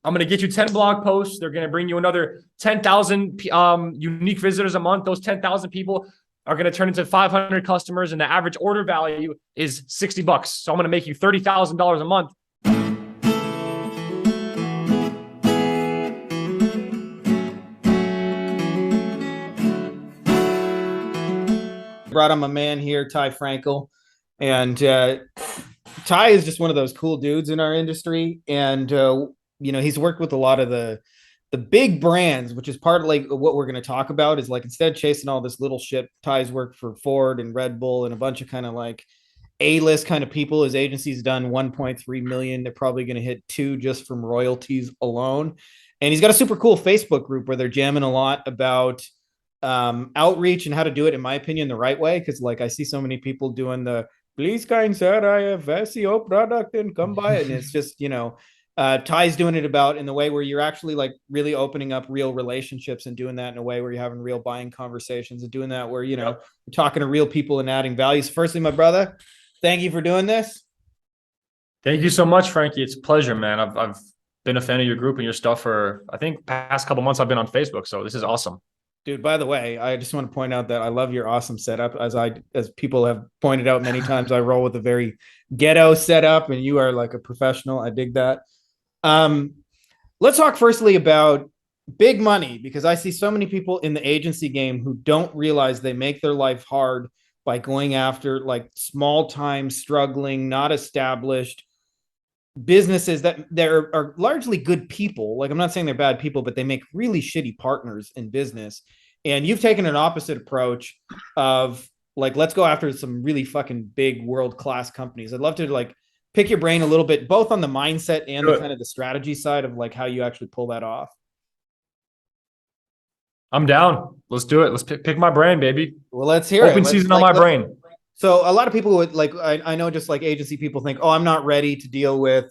I'm going to get you 10 blog posts. They're going to bring you another 10,000 unique visitors a month. Those 10,000 people are going to turn into 500 customers, and the average order value is $60. So I'm going to make you $30,000 a month. Brought on my man here, Ty Frankel, and Ty is just one of those cool dudes in our industry, and he's worked with a lot of the big brands, which is part of like what we're going to talk about. Is like, instead of chasing all this little shit, Ty's worked for Ford and Red Bull and a bunch of kind of like A-list kind of people. His agency's done 1.3 million. They're probably going to hit 2 just from royalties alone, and he's got a super cool Facebook group where they're jamming a lot about outreach and how to do it, in my opinion, the right way. Because like I see so many people doing the "please kind sir, I have SEO product and come buy it," and it's just, Ty's doing it about in the way where you're actually like really opening up real relationships and doing that in a way where you're having real buying conversations and doing that where you're talking to real people and adding values. Firstly, my brother, thank you for doing this. Thank you so much, Frankie. It's a pleasure, man. I've been a fan of your group and your stuff for, I think, past couple months. I've been on Facebook, so this is awesome. Dude, by the way, I just want to point out that I love your awesome setup. As people have pointed out many times, I roll with a very ghetto setup, and you are like a professional. I dig that. Let's talk firstly about big money, because I see so many people in the agency game who don't realize they make their life hard by going after like small time, struggling, not established businesses that there are largely good people. Like, I'm not saying they're bad people, but they make really shitty partners in business. And you've taken an opposite approach of like, let's go after some really fucking big world-class companies. I'd love to like pick your brain a little bit, both on the mindset and the kind of the strategy side of like how you actually pull that off. I'm down. Let's do it. Let's pick my brain, baby. Well, let's hear Open season on my brain. So a lot of people would like, I know just like agency people think, oh, I'm not ready to deal with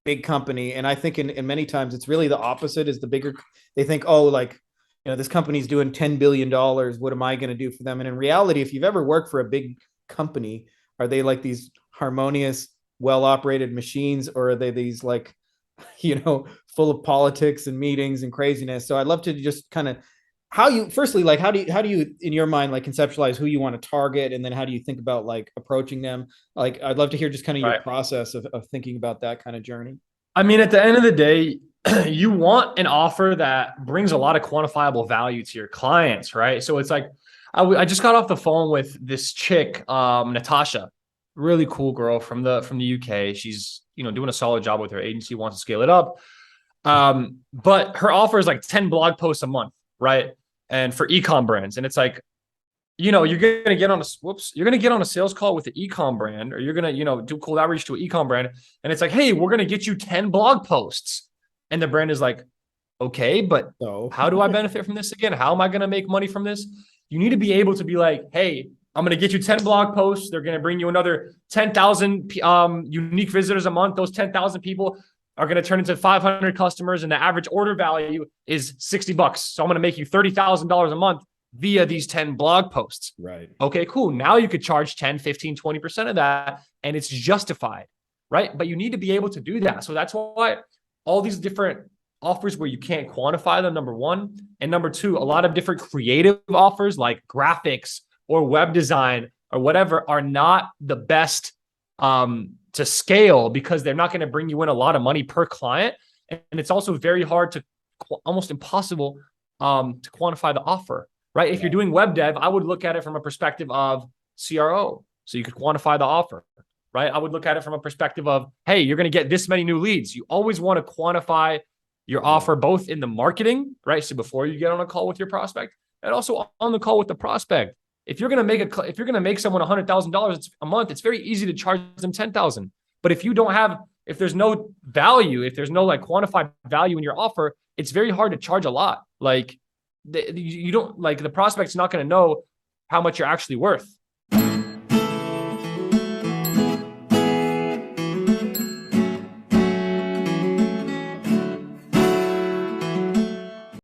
big company. And I think in many times it's really the opposite. Is the bigger, they think, oh, like, this company's doing $10 billion. What am I going to do for them? And in reality, if you've ever worked for a big company, are they like these harmonious, well-operated machines, or are they these like, full of politics and meetings and craziness? So I'd love to just kind of how do you in your mind like conceptualize who you want to target, and then how do you think about like approaching them? Like, I'd love to hear just kind of your process of thinking about that kind of journey. I mean, at the end of the day, you want an offer that brings a lot of quantifiable value to your clients, right? So it's like, I just got off the phone with this chick, Natasha, really cool girl from the UK. She's, doing a solid job with her agency, wants to scale it up. But her offer is like 10 blog posts a month, right? And for ecom brands. And it's like, you're going to get on a sales call with the ecom brand, or you're going to, do cold outreach to an ecom brand. And it's like, hey, we're going to get you 10 blog posts. And the brand is like, okay, but how do I benefit from this again? How am I going to make money from this? You need to be able to be like, hey, I'm going to get you 10 blog posts. They're going to bring you another 10,000 unique visitors a month. Those 10,000 people are going to turn into 500 customers, and the average order value is $60. So I'm going to make you $30,000 a month via these 10 blog posts. Right. Okay, cool. Now you could charge 10, 15, 20% of that, and it's justified, right? But you need to be able to do that. So that's why all these different offers where you can't quantify them, number one. And number two, a lot of different creative offers like graphics or web design or whatever are not the best to scale, because they're not going to bring you in a lot of money per client. And it's also very hard to, almost impossible to quantify the offer, right? If you're doing web dev, I would look at it from a perspective of CRO. So you could quantify the offer, right? I would look at it from a perspective of, hey, you're going to get this many new leads. You always want to quantify your offer, both in the marketing, right? So before you get on a call with your prospect, and also on the call with the prospect. If you're going to make someone $100,000 a month, it's very easy to charge them $10,000. But if there's no value, if there's no like quantified value in your offer, it's very hard to charge a lot. Like you don't, like, the prospect's not going to know how much you're actually worth.